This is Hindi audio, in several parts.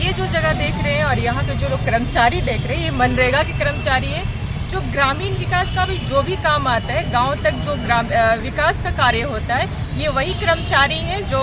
ये जो जगह देख रहे हैं और यहाँ पे जो लोग कर्मचारी देख रहे हैं, ये मनरेगा के कर्मचारी हैं। जो ग्रामीण विकास का भी जो भी काम आता है, गांव तक जो विकास का कार्य होता है, ये वही कर्मचारी हैं जो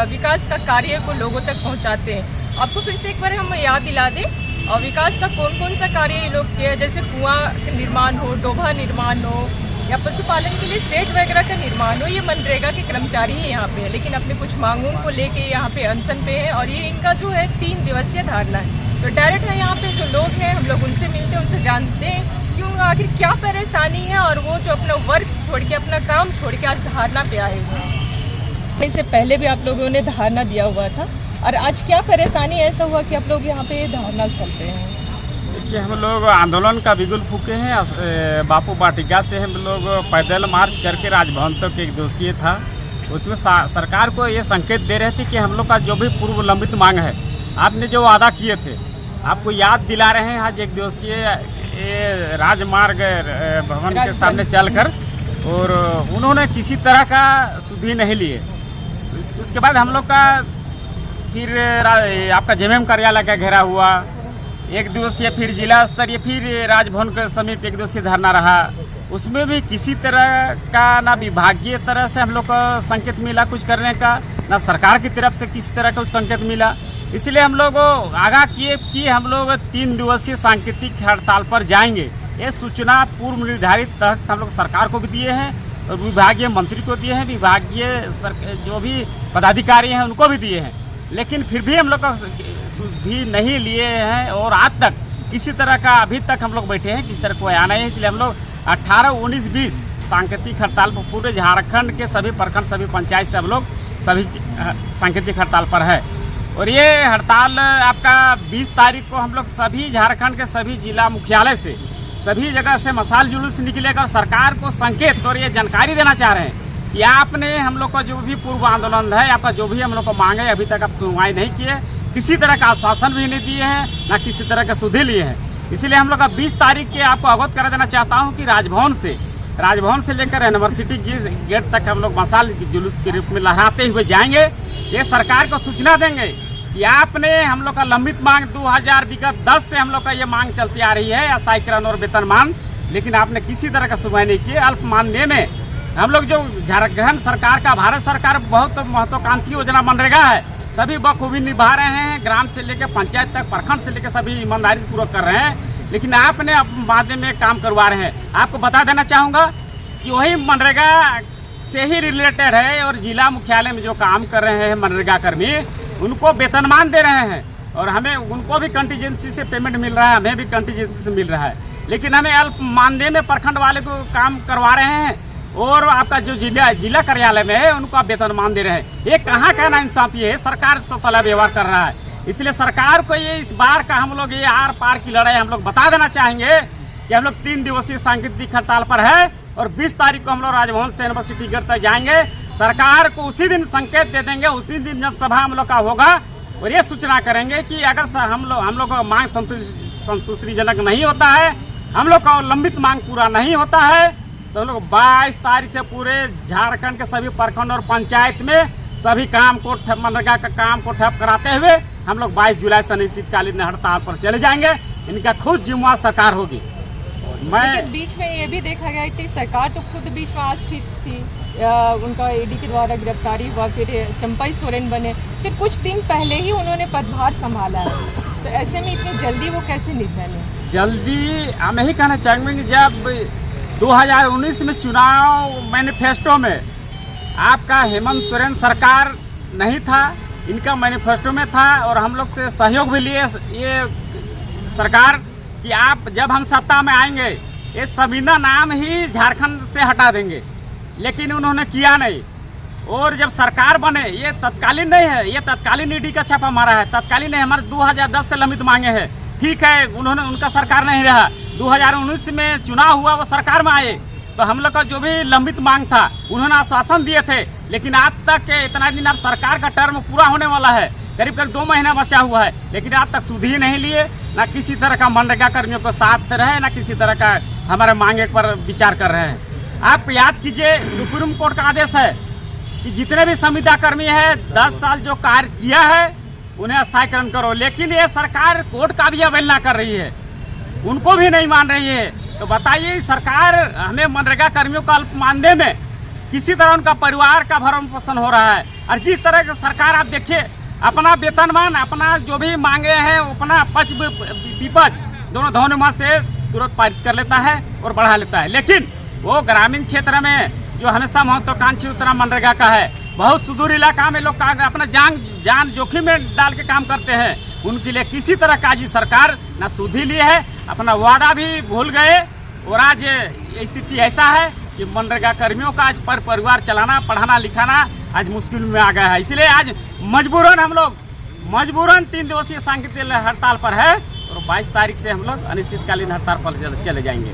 विकास का कार्य को लोगों तक पहुंचाते हैं। आपको फिर से एक बार हम याद दिला दें, और विकास का कौन कौन सा कार्य ये लोग किया, जैसे कुआं निर्माण हो, डोभा निर्माण हो, या पशुपालन के लिए सेट वगैरह का निर्माण हो, ये मनरेगा के कर्मचारी ही यहाँ पे है। लेकिन अपने कुछ मांगों को लेके यहाँ पे अनशन पे है, और ये इनका जो है 3 दिवसीय धरना है। तो डायरेक्ट है यहाँ पे जो लोग हैं, हम लोग उनसे मिलते हैं, उनसे जानते हैं क्यों आखिर क्या परेशानी है, और वो जो अपना वर्क छोड़ के, अपना काम छोड़ के आज धरना पे आए हुए हैं। इससे पहले भी आप लोगों ने धरना दिया हुआ था, और आज क्या परेशानी ऐसा हुआ कि आप लोग यहाँ पे धरना स्थल पे हैं? देखिए, हम लोग आंदोलन का बिगुल फूके हैं। बापू वाटिका से हम लोग पैदल मार्च करके राजभवन तक एक दिवसीय था। उसमें सरकार को ये संकेत दे रहे थे कि हम लोग का जो भी पूर्व लंबित मांग है, आपने जो वादा किए थे, आपको याद दिला रहे हैं। आज एक दिवसीय राजमार्ग भवन के सामने चलकर, और उन्होंने किसी तरह का सुधि नहीं लिए। उसके बाद हम लोग का फिर आपका जेएमएम कार्यालय का घेरा हुआ, एक दिवसीय, फिर जिला स्तरीय, फिर राजभवन के समीप एक दिवसीय धरना रहा। उसमें भी किसी तरह का ना विभागीय तरह से हम लोग को संकेत मिला कुछ करने का, ना सरकार की तरफ से किसी तरह का संकेत मिला। इसलिए हम लोग आगाह किए कि हम लोग 3 दिवसीय सांकेतिक हड़ताल पर जाएंगे। ये सूचना पूर्व निर्धारित तहत हम लोग सरकार को भी दिए हैं, और विभागीय मंत्री को दिए हैं, विभागीय जो भी पदाधिकारी हैं उनको भी दिए हैं। लेकिन फिर भी हम लोग का सुधि नहीं लिए हैं, और आज तक किसी तरह का अभी तक हम लोग बैठे हैं, किसी तरह कोई आना नहीं है। इसलिए हम लोग 18, 19, 20 सांकेतिक हड़ताल पर पूरे झारखंड के सभी प्रखंड, सभी पंचायत से हम लोग सभी सांकेतिक हड़ताल पर है। और ये हड़ताल आपका 20 तारीख को हम लोग सभी झारखंड के सभी जिला मुख्यालय से, सभी जगह से मशाल जुलूस निकलेगा, और सरकार को संकेत और ये जानकारी देना चाह रहे हैं कि आपने हम लोग का जो भी पूर्व आंदोलन है, आपका जो भी हम लोग को मांगे, अभी तक आप सुनवाई नहीं किए, किसी तरह का आश्वासन भी नहीं दिए हैं, ना किसी तरह के सुधि लिए हैं। इसलिए हम लोग का 20 तारीख के आपको अवगत करा देना चाहता हूं कि राजभवन से लेकर यूनिवर्सिटी गेट तक हम लोग मशाल जुलूस के रूप में लहराते हुए जाएंगे। ये सरकार को सूचना देंगे कि आपने हम लोग का लंबित मांग 2010 से हम लोग का ये मांग चलती आ रही है, अस्थायीकरण और वेतनमान, लेकिन आपने किसी तरह का सुनवाई नहीं की। अल्प मानदेय में हम लोग जो झारखंड सरकार का, भारत सरकार बहुत महत्वाकांक्षी योजना मनरेगा है, सभी बखूबी निभा रहे हैं। ग्राम से लेकर पंचायत तक, प्रखंड से लेकर सभी ईमानदारी से पूरा कर रहे हैं, लेकिन आपने बाद में काम करवा रहे हैं। आपको बता देना चाहूँगा कि वही मनरेगा से ही रिलेटेड है, और जिला मुख्यालय में जो काम कर रहे हैं मनरेगा कर्मी, उनको वेतनमान दे रहे हैं, और हमें उनको भी कंटीजेंसी से पेमेंट मिल रहा है, हमें भी कंटीजेंसी से मिल रहा है। लेकिन हमें अल्प मानदेय में प्रखंड वाले को काम करवा रहे हैं, और आपका जो जिला कार्यालय में है उनको आप वेतनमान दे रहे हैं। ये कहाँ का नाइंसाफी है? सरकार से तला व्यवहार कर रहा है। इसलिए सरकार को ये इस बार का हम लोग ये आर पार की लड़ाई हम लोग बता देना चाहेंगे कि हम लोग 3 दिवसीय सांकेतिक हड़ताल पर है, और 20 तारीख को हम लोग राजभवन से यूनिवर्सिटी गेट तक जाएंगे। सरकार को उसी दिन संकेत दे देंगे, उसी दिन जब सभा हम लोग का होगा, और ये सूचना करेंगे कि अगर हम लोग का मांग संतुष्टिजनक नहीं होता है, हम लोग का लंबित मांग पूरा नहीं होता है, तो हम लोग 22 तारीख से पूरे झारखंड के सभी प्रखंड और पंचायत में सभी काम को मनरेगा का काम को ठप कराते हुए हम लोग 22 जुलाई से अनिश्चितकालीन हड़ताल पर चले जाएंगे। इनका खुद जिम्मेवार सरकार होगी। मैं बीच में ये भी देखा गया कि सरकार तो खुद बीच में अस्थिर थी, उनका ईडी के द्वारा गिरफ्तारी हुआ, फिर चंपाई सोरेन बने, फिर कुछ दिन पहले ही उन्होंने पदभार संभाला है। तो ऐसे में इतनी जल्दी वो कैसे निर्णय लें? जल्दी हम यही कहना चाहेंगे कि जब 2019 में चुनाव मैनिफेस्टो में आपका हेमंत सोरेन सरकार नहीं था, इनका मैनिफेस्टो में था, और हम लोग से सहयोग भी लिए ये सरकार कि आप जब हम सत्ता में आएंगे ये संविदा नाम ही झारखंड से हटा देंगे, लेकिन उन्होंने किया नहीं। और जब सरकार बने, ये तत्कालीन नहीं है, ये तत्कालीन ईडी का छापा मारा है, तत्कालीन नहीं, हमारे 2010 से लंबित मांगे हैं। ठीक है, उनका सरकार नहीं रहा, 2019 में चुनाव हुआ, वो सरकार में आए, तो हम लोग का जो भी लंबित मांग था उन्होंने आश्वासन दिए थे, लेकिन आज तक इतना दिन अब सरकार का टर्म पूरा होने वाला है, करीब 2 महीना बचा हुआ है, लेकिन आज तक सुधि नहीं लिए, ना किसी तरह का मनरेगा कर्मियों को साथ रहे, ना किसी तरह का हमारे मांगे पर विचार कर रहे हैं। आप याद कीजिए, सुप्रीम कोर्ट का आदेश है कि जितने भी संविदा कर्मी है 10 साल जो कार्य किया है उन्हें स्थायीकरण करो, लेकिन ये सरकार कोर्ट का भी अवहेलना कर रही है, उनको भी नहीं मान रही है। तो बताइए, सरकार हमें मनरेगा कर्मियों का अल्प मानदेय में किसी तरह उनका परिवार का भरण पोषण हो रहा है। और जिस तरह की सरकार आप देखिए, अपना वेतनमान, अपना जो भी मांगे हैं, अपना पक्ष विपक्ष दोनों ध्वनिमत से तुरंत पारित कर लेता है और बढ़ा लेता है। लेकिन वो ग्रामीण क्षेत्र में जो हमेशा महत्वाकांक्षी उतना मनरेगा का है, बहुत सुदूर इलाका में लोग अपना जान जोखिम में डाल के काम करते हैं, उनके लिए किसी तरह का आज सरकार न सुधि ली है, अपना वादा भी भूल गए। और आज स्थिति ऐसा है कि मनरेगा कर्मियों का आज पर परिवार चलाना, पढ़ाना लिखाना आज मुश्किल में आ गया है। इसलिए आज मजबूरन हम लोग 3 दिवसीय सांकेतिक हड़ताल पर है और 22 तारीख से हम लोग अनिश्चितकालीन हड़ताल पर चले जाएंगे।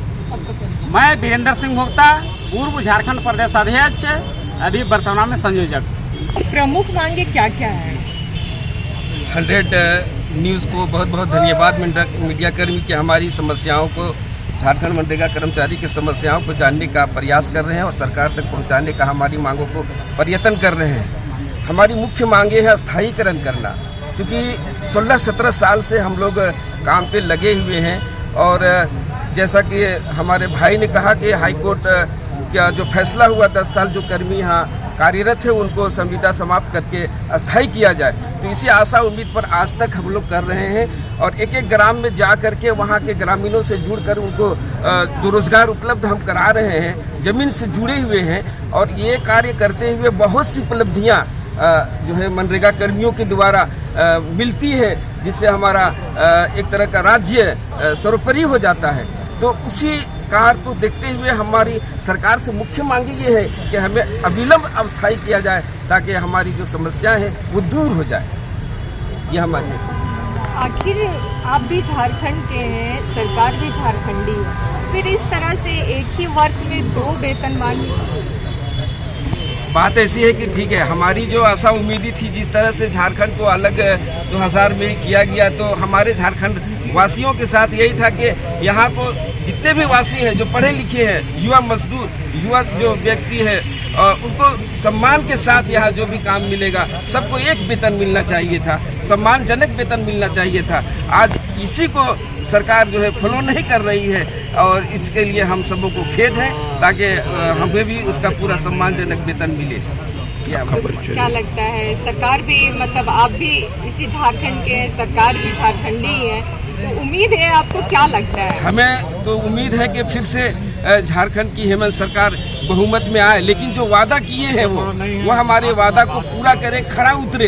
मैं वीरेंद्र सिंह भोक्ता, पूर्व झारखंड प्रदेश अध्यक्ष, अभी वर्तमान में संयोजक। प्रमुख मांगे क्या क्या है? 100 न्यूज़ को बहुत बहुत धन्यवाद। मीडिया कर्मी के हमारी समस्याओं को, झारखंड मनरेगा कर्मचारी की समस्याओं को जानने का प्रयास कर रहे हैं और सरकार तक पहुंचाने का हमारी मांगों को प्रयत्न कर रहे हैं। हमारी मुख्य मांगे हैं स्थायीकरण करना, क्योंकि 16-17 साल से हम लोग काम पे लगे हुए हैं और जैसा कि हमारे भाई ने कहा कि हाईकोर्ट का जो फैसला हुआ 10 साल जो कर्मी यहाँ कार्यरत है उनको संविदा समाप्त करके अस्थायी किया जाए, तो इसी आशा उम्मीद पर आज तक हम लोग कर रहे हैं और एक एक ग्राम में जा करके वहाँ के ग्रामीणों से जुड़कर उनको जो रोजगार उपलब्ध हम करा रहे हैं, ज़मीन से जुड़े हुए हैं। और ये कार्य करते हुए बहुत सी उपलब्धियाँ जो है मनरेगा कर्मियों के द्वारा मिलती है, जिससे हमारा एक तरह का राज्य सर्वोपरि हो जाता है। तो उसी कार्य को देखते हुए हमारी सरकार से मुख्य मांगी ये है कि हमें अविलंब अस्थायी किया जाए ताकि हमारी जो समस्याएं हैं वो दूर हो जाए। ये हमारी आखिर आप भी झारखंड के हैं, सरकार भी झारखंडी है, फिर इस तरह से एक ही वर्ग में 2 वेतनमान? बात ऐसी है कि ठीक है, हमारी जो आशा उम्मीदी थी, जिस तरह से झारखंड को अलग 2000 में किया गया, तो हमारे झारखंड वासियों के साथ यही था कि यहाँ को जितने भी वासी हैं जो पढ़े लिखे हैं, युवा मजदूर, युवा जो व्यक्ति है, उनको सम्मान के साथ यहाँ जो भी काम मिलेगा, सबको एक वेतन मिलना चाहिए था, सम्मानजनक वेतन मिलना चाहिए था। आज इसी को सरकार जो है फॉलो नहीं कर रही है और इसके लिए हम सबों को खेद है, ताकि हमें भी उसका पूरा सम्मानजनक वेतन मिले। क्या लगता है, सरकार भी, मतलब आप भी इसी झारखंड के हैं, सरकार भी झारखंडी है, तो उम्मीद है आपको? क्या लगता है? हमें तो उम्मीद है कि फिर से झारखंड की हेमंत सरकार बहुमत में आए, लेकिन जो वादा किए हैं वो हमारे वादा को पूरा करे, खरा उतरे,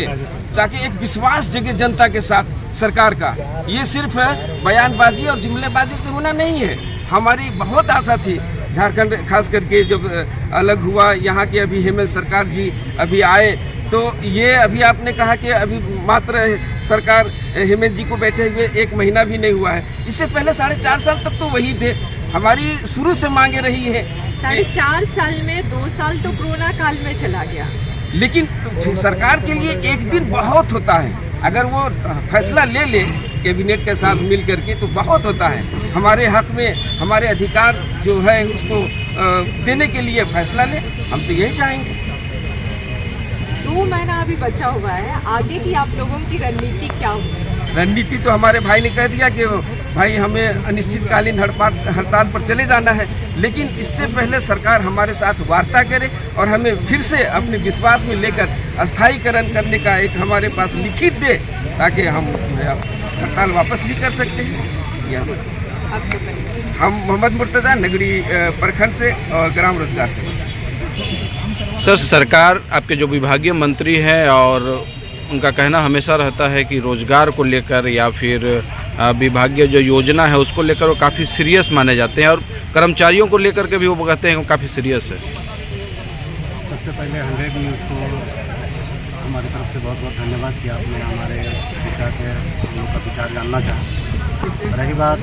ताकि एक विश्वास जगे जनता के साथ सरकार का। ये सिर्फ बयानबाजी और जुमलेबाजी से होना नहीं है। हमारी बहुत आशा थी, झारखंड खास करके जब अलग हुआ, यहाँ के अभी हेमंत सरकार जी अभी आए, तो ये अभी आपने कहा कि अभी मात्र सरकार हेमंत जी को बैठे हुए 1 महीना भी नहीं हुआ है। इससे पहले 4.5 साल तक तो वही थे। हमारी शुरू से मांगे रही है। 4.5 साल में 2 साल तो कोरोना काल में चला गया, लेकिन सरकार के लिए एक दिन बहुत होता है। अगर वो फैसला ले ले कैबिनेट के साथ मिल करके तो बहुत होता है। हमारे हक में हमारे अधिकार जो है उसको देने के लिए फैसला ले, हम तो यही चाहेंगे। 2 महीना अभी बचा हुआ है, आगे की आप लोगों की रणनीति क्या होगी? रणनीति तो हमारे भाई ने कह दिया कि भाई हमें अनिश्चितकालीन हड़ताल पर चले जाना है, लेकिन इससे पहले सरकार हमारे साथ वार्ता करे और हमें फिर से अपने विश्वास में लेकर अस्थायीकरण करने का एक हमारे पास लिखित दे, ताकि हम हड़ताल वापस भी कर सकते हैं। हम मोहम्मद मुर्तजा, नगरी प्रखंड से और ग्राम रोजगार से। सर, सरकार आपके जो विभागीय मंत्री हैं और उनका कहना हमेशा रहता है कि रोजगार को लेकर या फिर विभागीय जो योजना है उसको लेकर वो काफ़ी सीरियस माने जाते हैं और कर्मचारियों को लेकर के भी वो कहते हैं वो काफ़ी सीरियस है। सबसे पहले 100 न्यूज़ को हमारी तरफ से बहुत बहुत धन्यवाद कि आपने हमारे विचार के हम लोग का विचार जानना चाहा। रही बात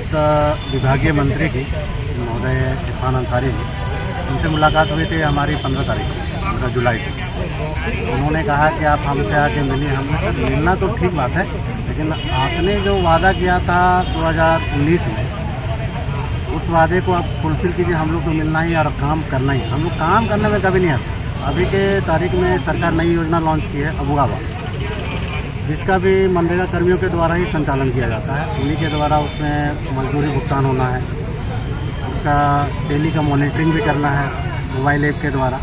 विभागीय मंत्री की, महोदय इरफान अंसारी जी, उनसे मुलाकात हुई थी हमारी 15 तारीख को, 15 जुलाई को। उन्होंने कहा कि आप हमसे आके मिलिए। हमने सर मिलना तो ठीक बात है, लेकिन आपने जो वादा किया था 2019 में, उस वादे को आप फुलफिल कीजिए। हम लोग तो मिलना ही और काम करना ही। हम लोग काम करने में कभी नहीं आते। अभी के तारीख में सरकार नई योजना लॉन्च की है, अबू आवास। जिसका भी मनरेगा कर्मियों के द्वारा ही संचालन किया जाता है। उन्हीं के द्वारा उसमें मजदूरी भुगतान होना है, उसका डेली का मॉनिटरिंग भी करना है मोबाइल ऐप के द्वारा।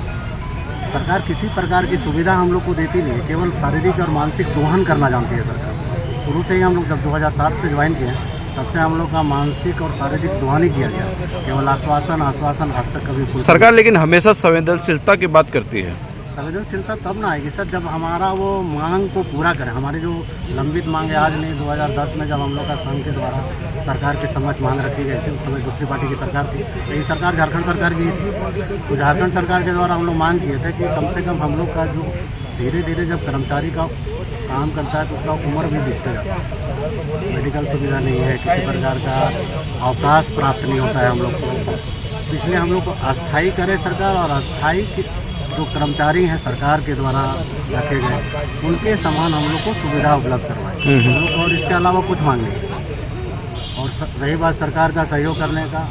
सरकार किसी प्रकार की सुविधा हम लोग को देती नहीं है, केवल शारीरिक और मानसिक दोहन करना जानती है सरकार। शुरू से ही हम लोग जब 2007 से ज्वाइन किए हैं तब से हम लोग का मानसिक और शारीरिक दोहन ही किया गया, केवल आश्वासन आश्वासन, आज तक कभी पूरा। सरकार लेकिन हमेशा संवेदनशीलता की बात करती है। संवेदनशीलता तब ना आएगी सर जब हमारा वो मांग को पूरा करें। हमारी जो लंबित मांग है, आज नहीं 2010 में जब हम लोग का संघ के द्वारा सरकार के समक्ष मांग रखी गई थी, उस समय दूसरी पार्टी की सरकार थी, यही सरकार झारखंड सरकार की ही थी। तो झारखंड सरकार के द्वारा हम लोग मांग किए थे कि कम से कम हम लोग का जो धीरे धीरे जब कर्मचारी का काम करता है तो उसका उम्र भी बीतते जाता है, मेडिकल सुविधा नहीं है, किसी प्रकार का अवकाश प्राप्त नहीं होता है हम लोग को। इसलिए हम लोग को अस्थायी करे सरकार, और अस्थायी जो कर्मचारी हैं सरकार के द्वारा रखे गए उनके समान हम लोग को सुविधा उपलब्ध करवाएं, और इसके अलावा कुछ मांग नहीं है। और रही बात सरकार का सहयोग करने का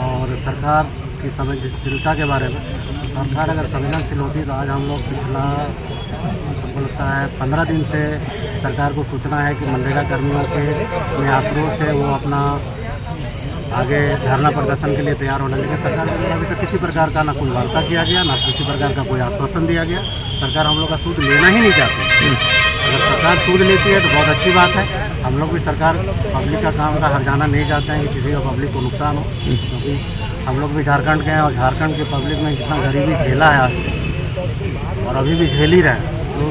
और सरकार की संवेदनशीलता के बारे में, तो सरकार अगर संवेदनशील होती तो आज हम लोग पिछला हमको लगता है 15 दिन से सरकार को सूचना है कि मनरेगा कर्मियों के में आक्रोश है, वो अपना आगे धरना प्रदर्शन के लिए तैयार होने लगे। सरकार के द्वारा अभी तक किसी प्रकार का ना कोई वार्ता किया गया, ना किसी प्रकार का कोई आश्वासन दिया गया। सरकार हम लोग का सूद लेना ही नहीं चाहती। अगर सरकार सूद लेती है तो बहुत अच्छी बात है। हम लोग भी सरकार पब्लिक का काम का हर्जाना नहीं चाहते हैं कि किसी का पब्लिक को नुकसान हो, क्योंकि हम लोग भी झारखंड के हैं और झारखंड की पब्लिक में कितना गरीबी झेला है आज से, और अभी भी झेल ही रहे हैं। तो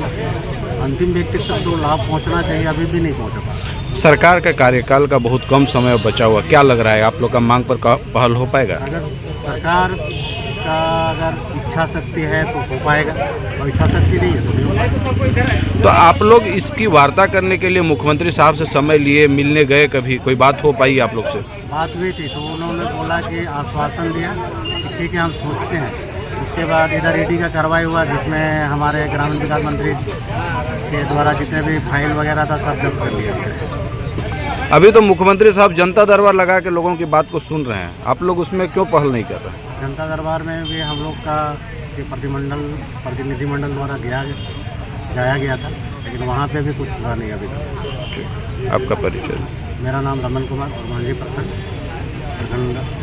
अंतिम व्यक्ति तक जो लाभ पहुँचना चाहिए अभी भी नहीं पहुँच पा रहा। सरकार का कार्यकाल का बहुत कम समय बचा हुआ, क्या लग रहा है आप लोग का मांग पर पहल हो पाएगा? अगर सरकार का अगर इच्छा शक्ति है तो हो पाएगा, और इच्छा शक्ति नहीं है तो नहीं हो पाएगा। तो आप लोग इसकी वार्ता करने के लिए मुख्यमंत्री साहब से समय लिए, मिलने गए, कभी कोई बात हो पाई आप लोग से? बात हुई थी तो उन्होंने बोला कि आश्वासन दिया कि ठीक है हम सोचते हैं। उसके बाद इधर ईडी का कार्रवाई हुआ जिसमें हमारे ग्रामीण विकास मंत्री के द्वारा जितने भी फाइल वगैरह था सब जब्त कर लिया गया। अभी तो मुख्यमंत्री साहब जनता दरबार लगा के लोगों की बात को सुन रहे हैं, आप लोग उसमें क्यों पहल नहीं कर रहे? जनता दरबार में भी हम लोग का प्रतिनिधिमंडल द्वारा जाया गया था, लेकिन वहाँ पे भी कुछ हुआ नहीं अभी तक। आपका परिचय? मेरा नाम रमन कुमार और मांझी प्रखंड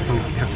संरक्षक।